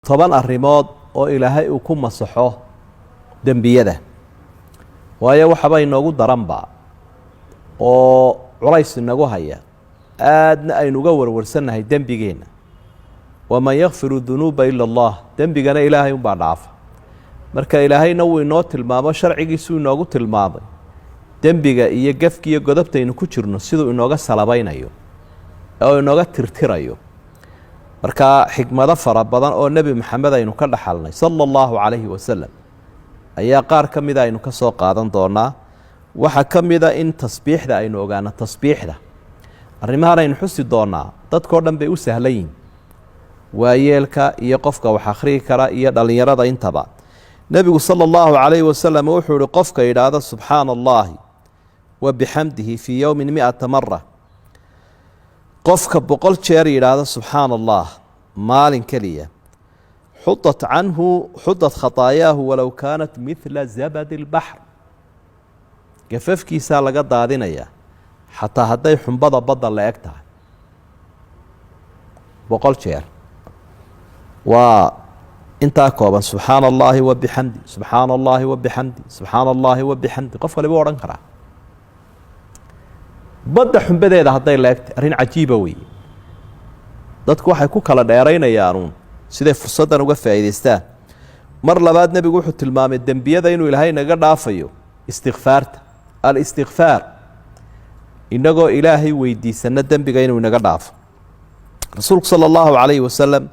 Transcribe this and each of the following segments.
طبعا الرماد oo ilaahay uu ku masaxo dambiyada waayo waxba inoogu daranba oo culays inagu haya aadna aynu uga warwarsanahay dambigeena wama yaghfiru dhunuba illa Allah dambigana ilaahay u baa dhaafa marka ilaahayna uu inoo tilmaamo sharcigiisu inoogu tilmaamay dambiga iyo gafki iyo godobtaynu ku jirno sidoo inooga salabaynayo oo inooga tirtirayo marka xikmada fara badan oo nabi maxamed aynu ka dhaxalnay sallallahu alayhi wasallam ayaa qaar kamid aynu ka soo qaadan doonaa waxa kamid in tasbiixda aynu ogaano tasbiixda arrimahan aynu xusi doonaa dadkoo dhan bay u sahlayeen waayeelka iyo qofka wax akhriyi kara iyo dhalinyarada intaba nabigu sallallahu alayhi wasallam wuxuu yiri qofka yiraahdo subhanallahi wa bihamdihi fi yawmin 100 marra qofka boqol jeer yiraahdo subhanallah maalin kaliya xudat anhu xudat khataayahu walaw kanat mithla zabad albahr gafafkiisa laga daadinaya xataa haday xumbada badda la egtahay boqol jeer waa inta kooban subhanallahi wa bihamdi subhanallahi wa bihamdi subhanallahi wa bihamdi qof kale buu oran karaa badda xumbadeeda haday leegtay arin cajiiba weey dadku waxay ku kala dheeraynayaan sidee fursadan uga faa'iideystaan mar labaad nabigu wuxuu tilmaamay dambiyada inuu ilaahay naga dhaafayo istighfaarta al istighfar inagoo ilaahay weydiisana dambiga inuu naga dhaafo rasuulku sallallahu alayhi wasallam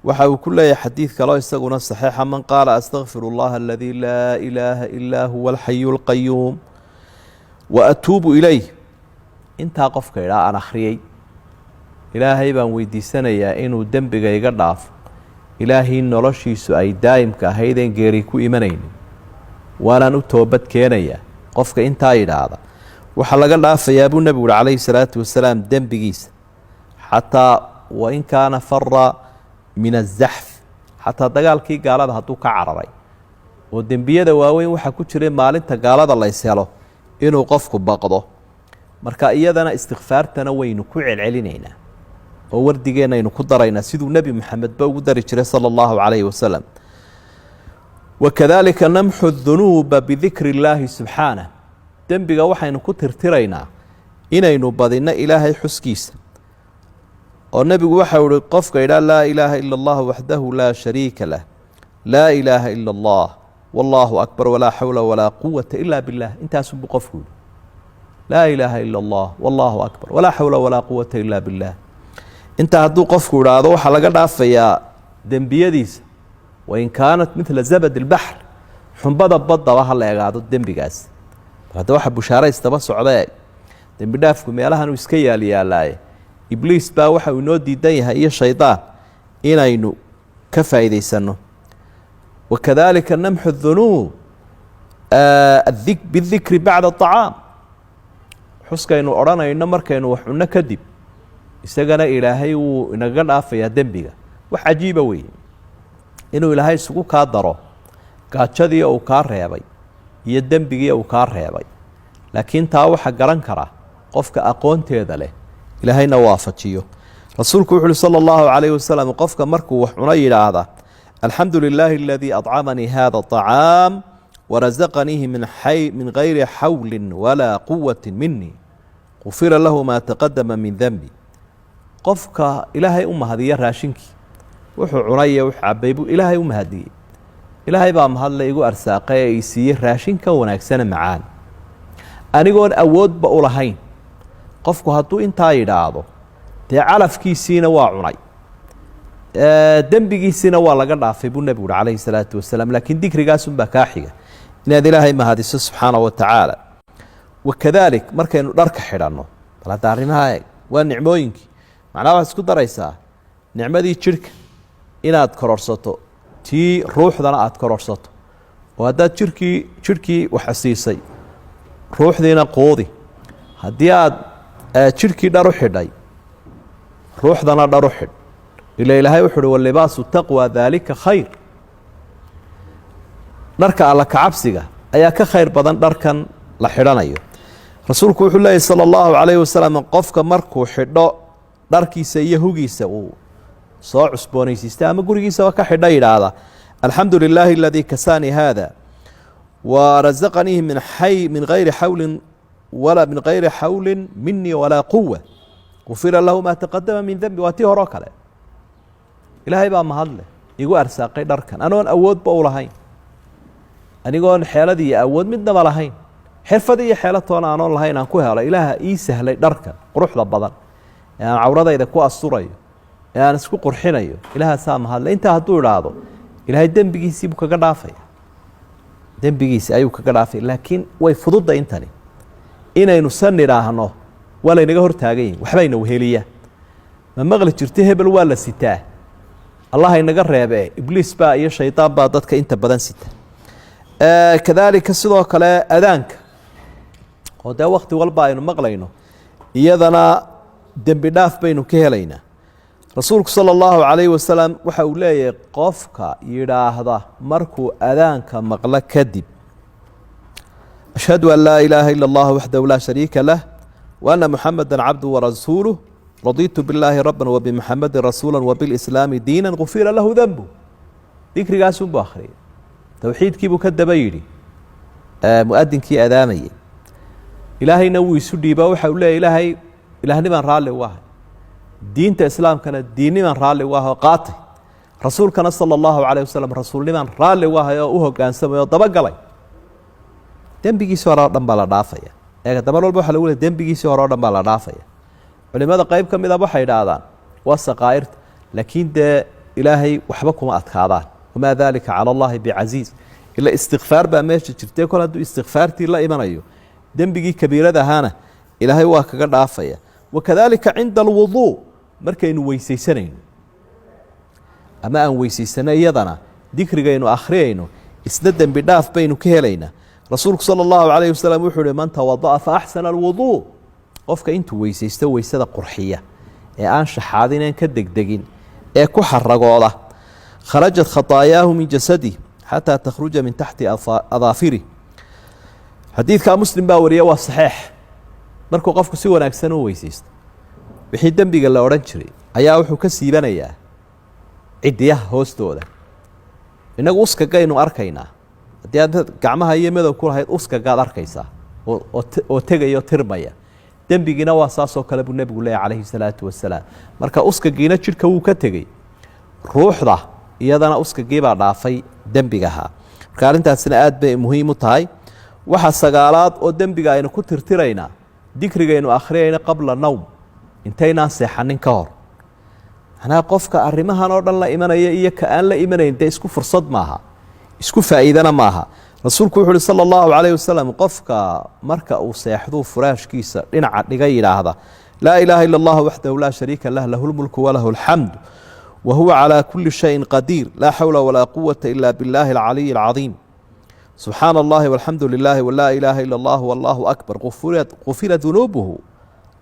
waxa uu ku leeyahay xadiis kale oo isaguna saxiixa man qaala astaghfirullah alladhi la ilaha illa huwa al-hayyul qayyum wa atuubu ilayhi inta qofka ilaa aan akhriyay ilaahay baan weydiisanayaa inuu dambiga iga dhaafo ilaahay noloshiisu ay daa'imka ahaydeen geeri ku imanaynin waana u toobad keenaya qofka inta yiraahdo waxa laga dhaafayaa buu nabigu calayhi salaatu wasalaam dambigiisa xataa wa in kaana farra min az-zahf xataa dagaalkii gaalada haduu ka cararay oo dambiyada waaweyn waxa ku jiray maalinta gaalada la iselo inuu qofku baqdo marka iyadana istighfaartana waynu ku celcelinayna oo wardigeena aynu ku darayna sidoo nabi maxamed ba ugu dari jiray sallallahu alayhi wasallam wakadalika namhu adh-dhunuba bidhikri illahi subhanahu dambiga waxaynu ku tirtiraynaa inaynu badina ilaahay xuskiisa oo nabigu waxa uu qofka ilaa la ilaha illa allah wahdahu la sharika lah la ilaha illa allah wallahu akbar wala hawla wala quwwata illa billah intaas buu qofku لا إله إلا الله والله أكبر ولا حول ولا قوة إلا بالله انت هدو قفك ورادو حلقة دافيا دنبيديس وإن كانت مثل زبد البحر حنبضة بضة وحلا يقعدوا الدنبيقاس هذا واحد بشارة يستبصوا عليه دنبيدافكم يالها نوسكيا ليالاي إبليس با وحا ونودي ديها إيا الشيطان إنا ينو كفا إذي سنو وكذلك نمح الذنوب بالذكر بعد الطعام xuskaynu oranayno markaynu wax cunno kadib isagana ilaahay uu inaga dhaafayaa dambiga wax cajiiba weey inuu ilaahay isugu ka daro gaajadii uu ka reebay iyo dambigii uu ka reebay laakiin taa waxa garan kara qofka aqoonteeda leh ilaahayna waafajiyo rasuulku wuxuu sallallahu alayhi wasallam qofka markuu wax cunay yiraahdo alhamdulillahi alladhi at'amani hadha at'am ورزقنيه من غير حول ولا قوة مني غفر له ما تقدم من ذنبي قفك إلهي هذه راشنك وحو عناية وحو عبيبو إلهي هذه إلهي بام هذا يقول أرساقيا يسير راشنك ونكسنا معان أنا يقول أود بقولهين قفك هاتو انتاي رادو تعالف كي سينا وعناي دنبي سينا والله قرنا في بو النبي عليه الصلاة والسلام لكن ذكر قاسم بكاحية إن هذه الله ما هذه سبحانه وتعالى وكذلك مركين درك حيرانه فلا تعرفها والنعموينك معناها اسكو دريسا نعمه دي شرك إن أذكررسته تي روح ذنا أذكررسته وهذا شركي وحسيسي روح دينا قوضي هديات شركي دروح داي روح ذنا دروح إلى إلهي وحده واللباس التقوى ذلك خير dharka alla ka cabsiga ayaa ka khayr badan dharkan la xidhanayo rasuulku wuxuu leeyahay sallallahu alayhi wasallam qofka markuu xidho dharkiisa iyo hugiisa uu soo cusboonaysiista ama gurigiisaba ka xidha yidhaahda alxamdu lilaahi aladii kasaanii haada wa rasaqanii min gayri xawlin min gayri xawlin minii walaa quwa gufira lahu maa taqadama min dembi. waa tii horeo kale, ilaahay baa mahadleh igu arsaaqay dharkan anoon awoodba u lahayn, anigoon xeelad iyo awood midnaba lahayn, xirfad iyo xeelatoona aanoon lahayn aan ku helo. ilaaha ii sahlay dharkan quruxda badan ee aan cawradayda ku asturayo ee aan isku qurxinayo, ilaahasaa mahadle. intaa hadduu idhaahdo ilaahay dembigiisii buu kaga dhaafaya, dembigiisi ayuu kaga dhaafaya. laakiin way fududda intani inaynu san idhaahno waa laynaga hortaagan yihin, waxbayna weheliya. ma maqli jirta hebel waa la sitaa, allah inaga reebe, ibliis baa iyo shaydaan baa dadka inta badan sita. kadaalika sidoo kale adaanka oo dee wakti walba aynu maqlayno, iyadana dembi dhaaf baynu ka helaynaa. rasuulku sala allahu calayhi wasalam waxa uu leeyahay qofka yidhaahda markuu adaanka maqlo kadib ashhadu an laa ilaaha ila allah waxdahu laa shariika lah wa anna muxameda cabdu warasuuluh radiitu billaahi rabban wabimuxamedin rasuula wabilslaami diinan gufira lahu denbu. dikrigaasunbuu akhriyay, towxiidkiibuu ka daba yidhi muadinkii adaamayay. ilaahayna wuu isu dhiiba, waxa uu leeyahy ilaahay ilaahnimaan raalli u ahay, diinta islaamkana diinnimaan raalli u ahay oo qaatay, rasuulkana sala allahu calayh wasalam rasuulnimaan raalli u ahay oo u hoggaansamay oo dabagalay. dembigiisii hore oo dhan baa la dhaafaya. eega dabar walba waxa lagu leey dembigiisii hore oo dhan baa la dhaafaya. culimada qayb ka mid a waxay idhaahdaan waa saqaa'irta, laakiin dee ilaahay waxba kuma adkaadaan, wamaa daalika cala allahi bicasiiz. ila istikfaar baa meesha jirtay, kol hadduu istikfaartii la imanayo dembigii kabiirada ahaana ilaahay waa kaga dhaafaya. wakadaalika cinda alwuduu, markaynu weysaysanayno ama aan weysaysano iyadana dikrigaynu akhriyayno isna dembi dhaaf baynu ka helaynaa. rasuulku sala allahu calayhi wasalam wuxuu uhi man tawada'a fa axsana alwuduu, qofka intuu weysaysto weysada qurxiya ee aan shaxaadineen ka degdegin ee ku xaragooda, kharajat khataayaahu min jasadih xataa takhruja min taxti adaafirih. xadiidkaa muslim baa wariya, waa saxeix. markuu qofku si wanaagsan u weysaysto wixii dembiga la odhan jiray ayaa wuxuu ka siibanayaa cidiyaha hoostooda. innagu uskagaynu arkaynaa, haddii aad gacmaha iyo madow ku lahayd uskagaad arkaysaa oo tegayo tirmaya. dembigiina waa saasoo kale buu nebigu leeyahy calayhi salaatu wasalaam. marka uskagiina jidhka wuu ka tegey, ruuxda iyadana uskagiibaa dhaafay dembigahaa. marka arrintaasina aad bay muhiim u tahay. waxa sagaalaad oo dembiga aynu ku tirtiraynaa dikrigaynu akhriyayna qabla nowm, intaynaan seexanin ka hor. macnaha qofka arrimahan oo dhan la imanaya iyo ka aan la imanayn dee isku fursad maaha, isku faa'iidana maaha. rasuulku wuxu uhi sala allahu calayh wasalam qofka marka uu seexduu furaashkiisa dhinaca dhiga yidhaahda laa ilaaha ila allah waxdahu laa shariika lah lahu lmulku walahu alxamdu wa huwa calaa kulli shayin qadiir laa xawla walaa quwata ila billahi alcaliyi alcadiim subxaana allahi walxamdu lilaahi walaa ilaaha ila allah wallahu akbar gufira dunuubuhu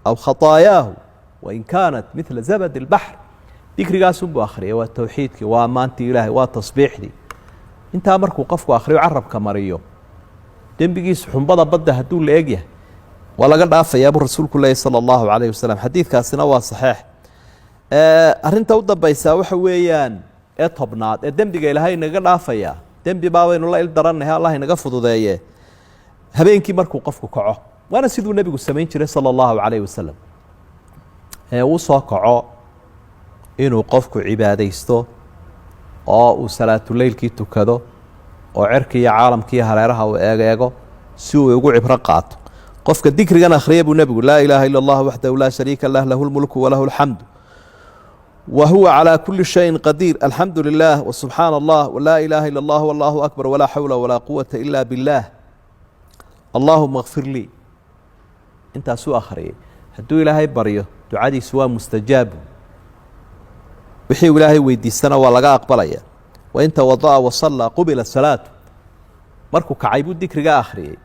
aw khataayaahu wain kaanat midla zabadi albaxr. dikrigaasunbuu akhriyay, waa towxiidkii, waa ammaantii ilaahay, waa tasbiixdii. intaa markuu qofku akhriyo carabka mariyo dembigiisu xumbada badda hadduu la eg yahay waa laga dhaafayaa buu rasuulku leeyahy sala allahu calayhi wasalam. xadiidkaasina waa saxeix. arrinta u dambaysaa waxa weeyaan ee tobnaad ee dembiga ilaahay inaga dhaafayaa, dembi baabaynu la il darannahay, allah inaga fududeeye. habeenkii markuu qofku kaco, waana siduu nebigu samayn jiray sala allahu calayhi wasalam, ee uu soo kaco inuu qofku cibaadaysto oo uu salaatuleylkii tukado oo cerkii iyo caalamkii hareeraha uu eegeego si uu ugu cibro qaato. qofka dikrigan akhriya buu nebigu laa ilaaha ila allah waxdahu laa shariika lah lahu lmulku walahu alxamdu wa huwa calaa kulli shayin qadiir alxamdu lilah wasubxaana allah walaa ilaaha ila allah wallahu akbar walaa xawla walaa quwata ila billaah allaahuma kfir lii. intaasuu akhriyay. hadduu ilaahay baryo ducadiisu waa mustajaabu, wixii ilaahay weydiistana waa laga aqbalaya. wain tawada'a wasallaa qubila salaatu. markuu kacay buu dikriga akhriyey,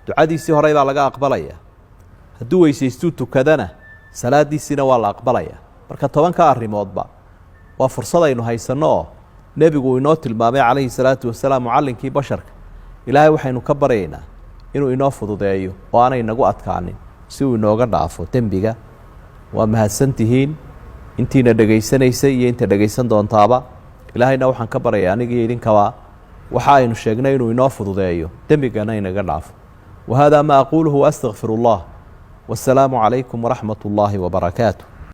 ducadiisii horey baa laga aqbalaya. hadduu weysaystuu tukadana salaadiisiina waa la aqbalaya. marka 10ka arrimoodba waa fursad aynu haysanno oo nebigu uu inoo tilmaamay calayhi salaatu wasalaam, mucallinkii basharka. ilaahay waxaynu ka baryaynaa inuu inoo fududeeyo oo aanay nagu adkaanin si uu inooga dhaafo dembiga. waa mahadsantihiin. intiina dhegaysanaysay iyo inta dhegaysan doontaaba ilaahayna waxaan ka baraya aniga iyo idinkaba waxa aynu sheegnay inuu inoo fududeeyo dembigana inaga dhaafo وهذا ما أقوله وأستغفر الله والسلام عليكم ورحمة الله وبركاته